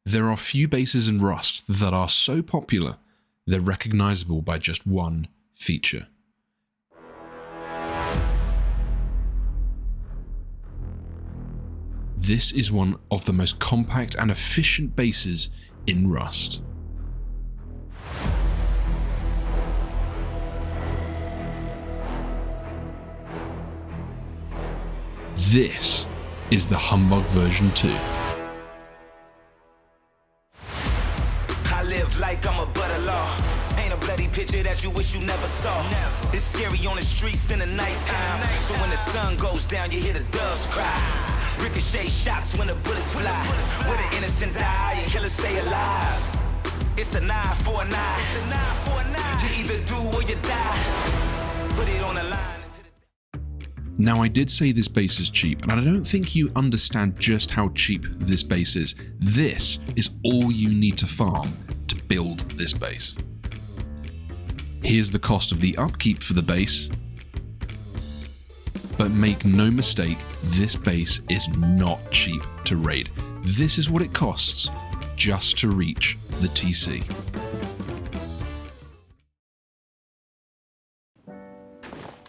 There are few bases in Rust that are so popular they're recognizable by just one feature. This is one of the most compact and efficient bases in Rust. This is the Humbug version 2. I live like I'm a butter law. Ain't a bloody picture that you wish you never saw. It's scary on the streets in the nighttime. So when the sun goes down, you hear the doves cry. Ricochet shots when the bullets fly. Where the innocent die and killers stay alive. It's a 9 for a 9. It's a 9 for a 9. You either do or you die. Put it on the line. Now, I did say this base is cheap, and I don't think you understand just how cheap this base is. This is all you need to farm to build this base. Here's the cost of the upkeep for the base. But make no mistake, this base is not cheap to raid. This is what it costs just to reach the TC.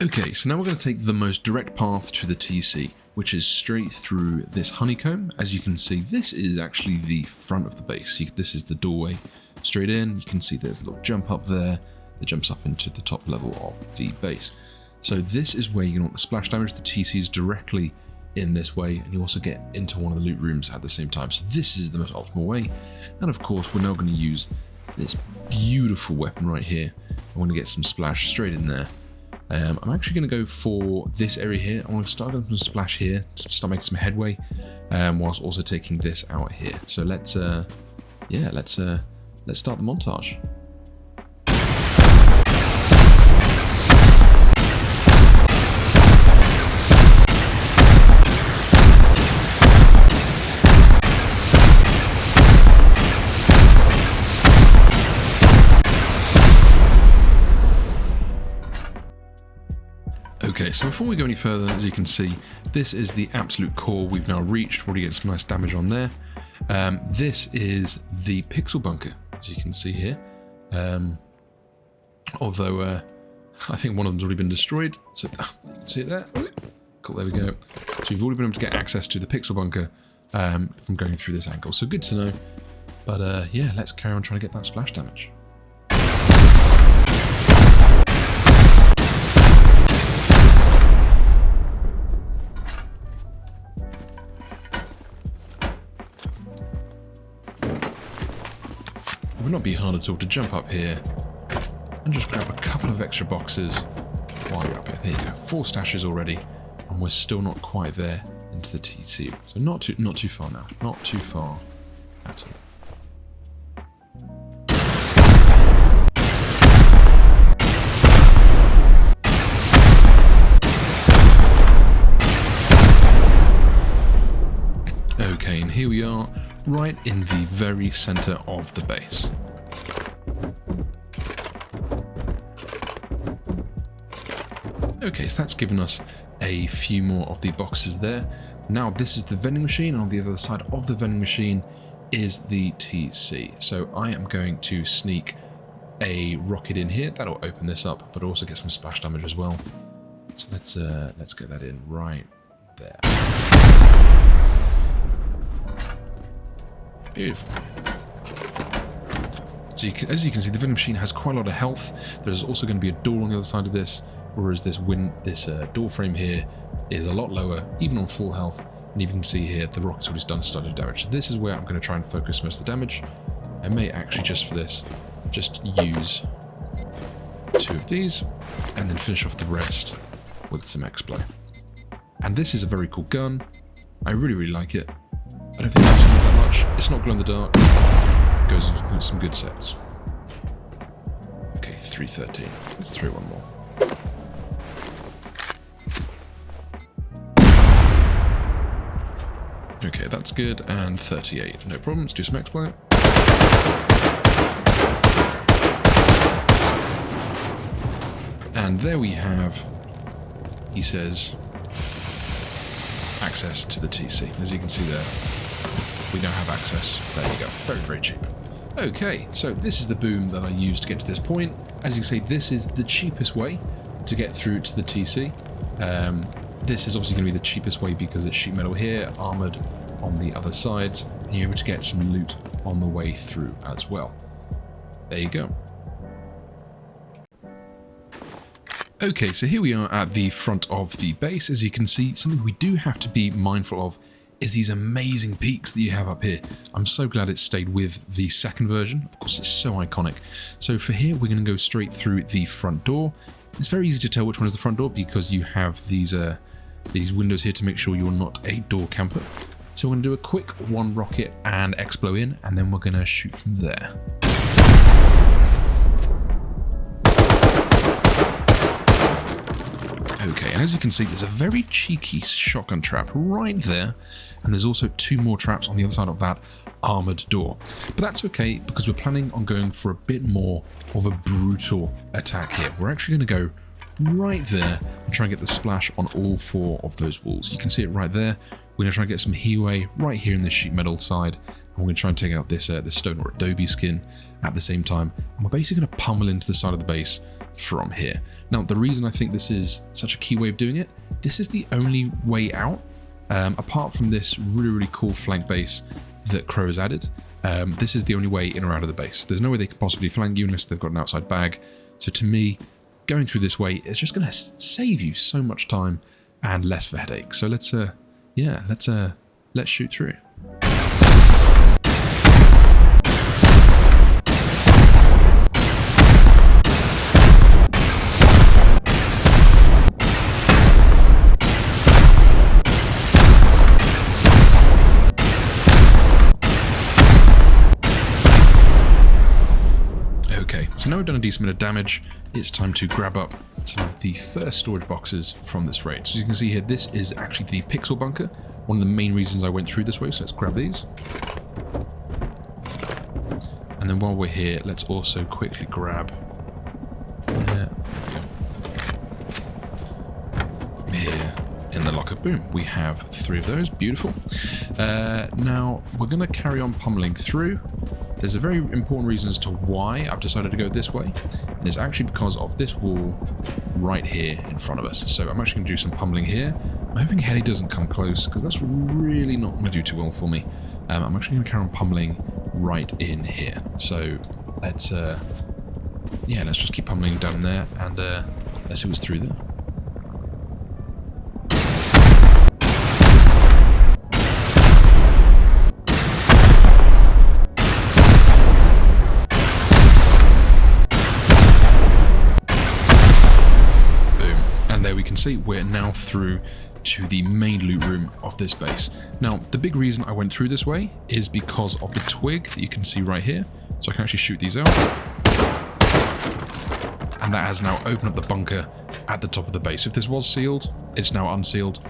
Okay, so now we're going to take the most direct path to the TC, which is straight through this honeycomb. As you can see, this is actually the front of the base. This is the doorway straight in. You can see there's a little jump up there that jumps up into the top level of the base. So this is where you want the splash damage. The TC is directly in this way, and you also get into one of the loot rooms at the same time. So this is the most optimal way. And of course, we're now going to use this beautiful weapon right here. I want to get some splash straight in there. I'm actually going to go for this area here. I want to start with some splash here to start making some headway, whilst also taking this out here. So let's start the montage. Okay, so before we go any further, as you can see, this is the absolute core we've now reached. Already get some nice damage on there. This is the pixel bunker, as you can see here. Although I think one of them's already been destroyed. So you can see it there. Cool, there we go. So you've already been able to get access to the pixel bunker from going through this angle. So good to know. But yeah, let's carry on trying to get that splash damage. It would not be hard at all to jump up here and just grab a couple of extra boxes while you're up here. There you go, 4 stashes already, and we're still not quite there into the TC. So not too far now, not too far at all. Okay, and here we are, right in the very center of the base. Okay, so that's given us a few more of the boxes there. Now this is the vending machine, and on the other side of the vending machine is the TC. So I am going to sneak a rocket in here. That'll open this up, but also get some splash damage as well. So let's get that in right there. Beautiful. So as you can see, the vending machine has quite a lot of health. There's also going to be a door on the other side of this, whereas this door frame here is a lot lower, even on full health. And you can see here, the rocket's already done started damage. So this is where I'm going to try and focus most of the damage. I may actually, just for this, just use 2 of these, and then finish off the rest with some Explo. And this is a very cool gun. I really, really like it. I don't think it uses that much. It's not glow in the dark. It goes with some good sets. Okay, 313. Let's throw one more. Okay, that's good. And 38. No problem. Let's do some exploit. And there we have, he says, access to the TC, as you can see there. we don't have access. There you go. Very, very cheap. Okay, so this is the boom that I used to get to this point. As you can see, this is the cheapest way to get through to the TC. This is obviously going to be the cheapest way because it's sheet metal here, armoured on the other sides, and you're able to get some loot on the way through as well. There you go. Okay, so here we are at the front of the base. As you can see, something we do have to be mindful of is these amazing peaks that you have up here. I'm so glad it stayed with the second version. Of course, it's so iconic. So for here, we're going to go straight through the front door. It's very easy to tell which one is the front door because you have these windows here to make sure you're not a door camper. So we're going to do a quick one rocket and explo in, and then we're going to shoot from there. Okay, and as you can see, there's a very cheeky shotgun trap right there, and there's also 2 more traps on the other side of that armoured door. But that's okay, because we're planning on going for a bit more of a brutal attack here. We're actually going to go right there and try and get the splash on all 4 of those walls. You can see it right there. We're going to try and get some heaway right here in this sheet metal side, and we're going to try and take out this stone or adobe skin at the same time, and we're basically going to pummel into the side of the base from here. Now, the reason I think this is such a key way of doing it, this is the only way out, apart from this really, really cool flank base that Crow has added. This is the only way in or out of the base. There's no way they can possibly flank you unless they've got an outside bag. So to me, going through this way is just going to save you so much time and less of a headache. So let's shoot through. So now we've done a decent bit of damage, it's time to grab up some of the first storage boxes from this raid. So as you can see here, this is actually the pixel bunker, one of the main reasons I went through this way, so let's grab these. And then while we're here, let's also quickly grab... here in the locker. Boom, we have 3 of those, beautiful. Now, we're going to carry on pummeling through. There's a very important reason as to why I've decided to go this way, and it's actually because of this wall right here in front of us. So I'm actually going to do some pummeling here. I'm hoping Heli doesn't come close, because that's really not going to do too well for me. I'm actually going to carry on pummeling right in here. So let's just keep pummeling down there, and let's see what's through there. See, we're now through to the main loot room of this base. Now, the big reason I went through this way is because of the twig that you can see right here. So I can actually shoot these out. And that has now opened up the bunker at the top of the base. If this was sealed, it's now unsealed.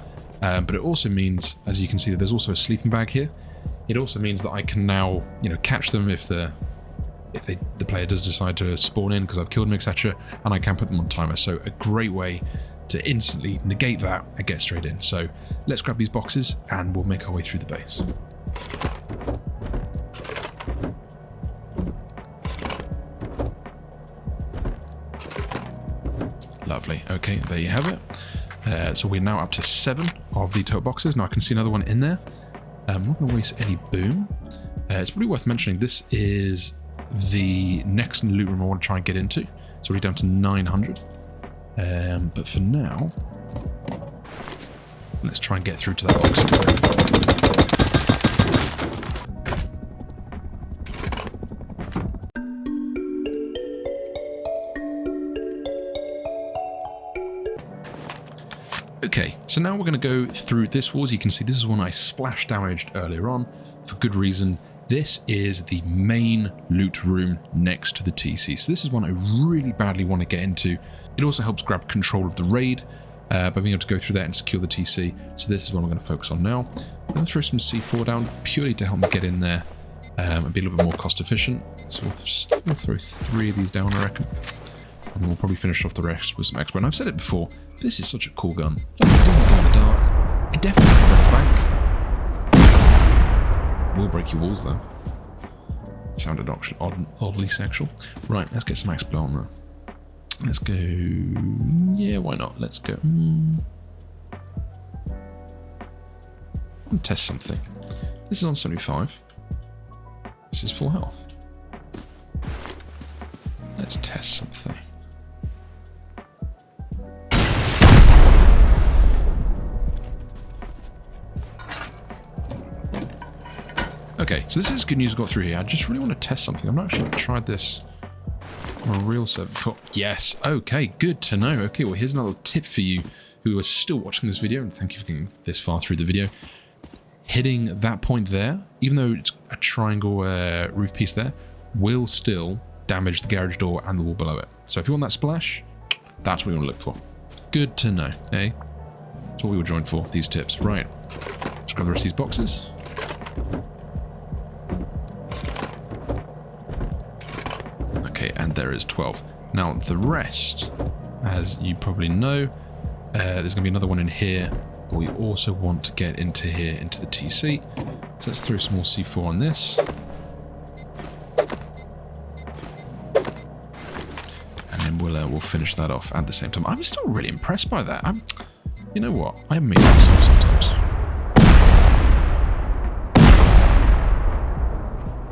But it also means, as you can see, that there's also a sleeping bag here. It also means that I can now, catch them if the player does decide to spawn in because I've killed them, etc. And I can put them on timer. So a great way to instantly negate that and get straight in. So let's grab these boxes and we'll make our way through the base. Lovely. Okay, there you have it. So we're now up to 7 of the tote boxes. Now I can see another one in there. I'm not going to waste any boom. It's probably worth mentioning this is the next loot room I want to try and get into. It's already down to 900. But for now, let's try and get through to that box. Okay, so now we're going to go through this wall. As you can see, this is one I splash damaged earlier on for good reason. This is the main loot room next to the TC. So this is one I really badly want to get into. It also helps grab control of the raid by being able to go through that and secure the TC. So this is what I'm going to focus on now. I'm going to throw some C4 down purely to help me get in there and be a little bit more cost efficient. So we'll throw 3 of these down, I reckon. And then we'll probably finish off the rest with some expo. And I've said it before, this is such a cool gun. It doesn't go in the dark. It definitely has a back. Will break your walls though. Sounded actually oddly sexual. Right, let's get some max blow on that. Let's go. Yeah, why not? Let's go. And test something. This is on 75. This is full health. Let's test something. Okay, so this is good news I got through here. I just really want to test something. I've not actually tried this on a real server before. Yes, okay, good to know. Okay, well here's another tip for you who are still watching this video, and thank you for getting this far through the video. Hitting that point there, even though it's a triangle roof piece there, will still damage the garage door and the wall below it. So if you want that splash, that's what you want to look for. Good to know, eh? That's what we were joined for, these tips. Right, let's grab the rest of these boxes. Okay, and there is 12. Now the rest, as you probably know, there's going to be another one in here, but we also want to get into here, into the TC. So let's throw some more C4 on this. And then we'll finish that off at the same time. I'm still really impressed by that. You know what? I make myself sometimes.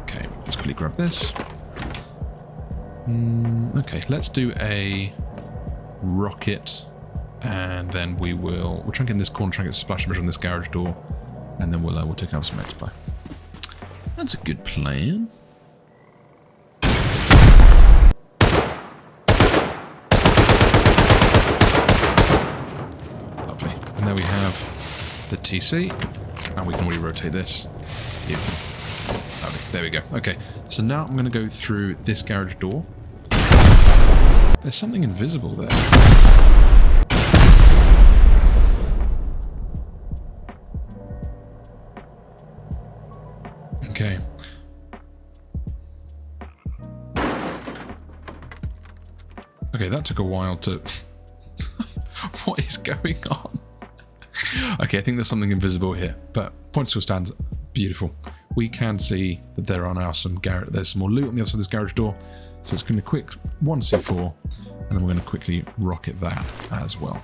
Okay, let's quickly grab this. Okay, let's do a rocket, and then we'll try and get in this corner, try and get a splash damage on this garage door, and then we'll take out some expo. That's a good plan. Lovely. And there we have the TC, and we can already rotate this. Yeah. Lovely. There we go. Okay, so now I'm going to go through this garage door. There's something invisible there. Okay. Okay, that took a while to... What is going on? Okay, I think there's something invisible here, but point still stands. Beautiful. We can see that there are now there's some more loot on the other side of this garage door. So it's going to quick 1 C4, and then we're going to quickly rocket that as well.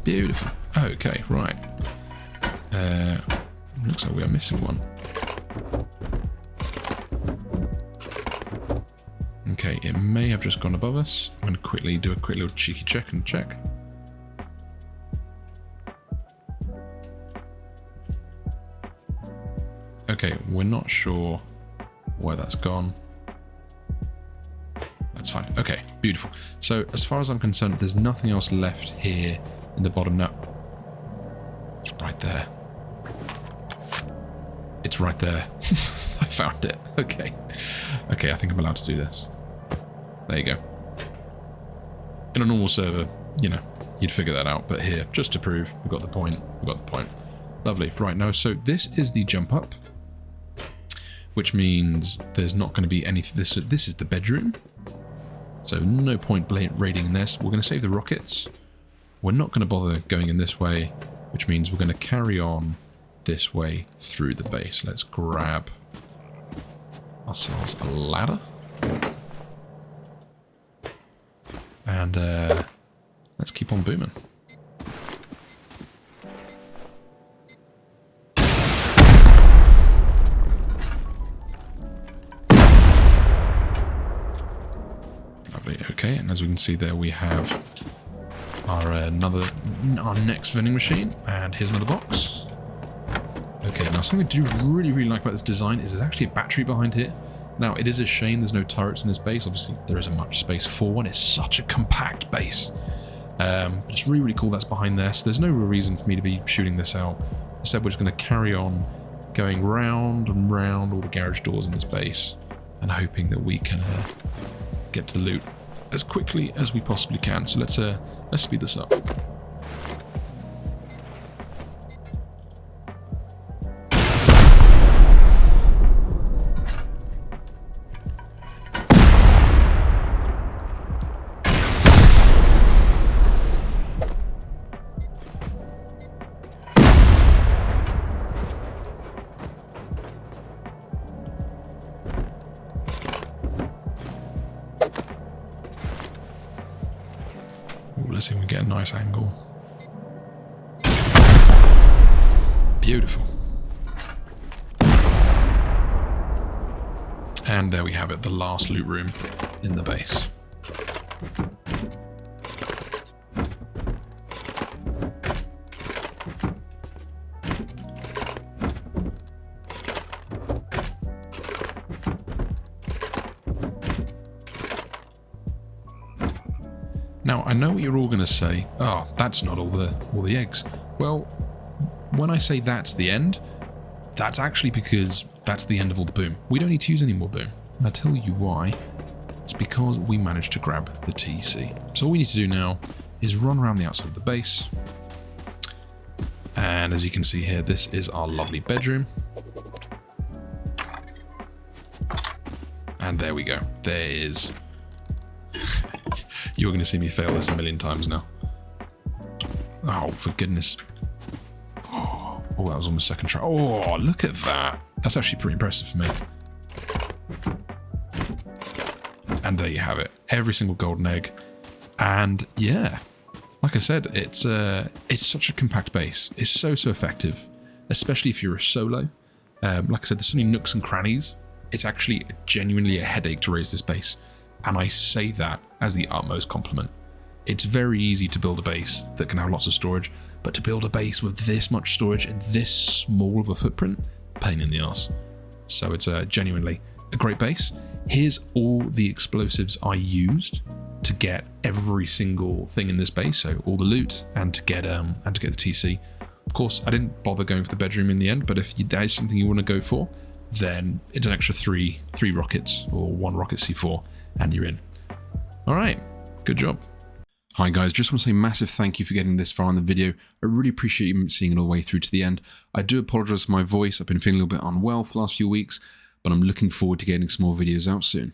Beautiful. Okay, right. Looks like we are missing one. Okay, it may have just gone above us. I'm going to quickly do a quick little cheeky check and check. Okay, we're not sure where that's gone. That's fine. Okay, beautiful. So as far as I'm concerned, there's nothing else left here in the bottom now. Right there. It's right there. I found it. Okay. Okay, I think I'm allowed to do this. There you go. In a normal server, you know, you'd figure that out. But here, just to prove, we've got the point. We've got the point. Lovely. Right, now, so this is the jump up, which means there's not going to be anything. This is the bedroom. So no point raiding in this. We're going to save the rockets. We're not going to bother going in this way, which means we're going to carry on this way through the base. Let's grab ourselves a ladder. And let's keep on booming. Lovely. Okay, and as we can see there, we have our next vending machine, and here's another box. Okay, now something I do really like about this design is there's actually a battery behind here. Now, it is a shame there's no turrets in this base. Obviously, there isn't much space for one. It's such a compact base. But it's really cool that's behind there. So there's no real reason for me to be shooting this out. Instead, we're just going to carry on going round and round all the garage doors in this base and hoping that we can get to the loot as quickly as we possibly can. So let's speed this up. let's see if we can get a nice angle. Beautiful. And there we have it, the last loot room in the base. Now, I know what you're all going to say. Oh, that's not all the eggs. Well, when I say that's the end, that's actually because that's the end of all the boom. We don't need to use any more boom. And I'll tell you why. It's because we managed to grab the TC. So all we need to do now is run around the outside of the base. And as you can see here, this is our lovely bedroom. And there we go. There is... You're going to see me fail this a million times now. Oh, for goodness. Oh, that was on the second try. Oh, look at that. That's actually pretty impressive for me. And there you have it. Every single golden egg. And yeah, like I said, it's such a compact base. It's so effective, especially if you're a solo. Like I said, there's so many nooks and crannies. It's actually genuinely a headache to raise this base. And I say that as the utmost compliment. It's very easy to build a base that can have lots of storage, but to build a base with this much storage and this small of a footprint, pain in the ass. So it's genuinely a great base. Here's all the explosives I used to get every single thing in this base, so all the loot and to get the TC. Of course, I didn't bother going for the bedroom in the end, but if that is something you want to go for, then it's an extra three rockets or 1 rocket C4 and you're in. All right, good job. Hi guys, just want to say massive thank you for getting this far in the video. I really appreciate you seeing it all the way through to the end. I do apologize for my voice. I've been feeling a little bit unwell for the last few weeks, but I'm looking forward to getting some more videos out soon.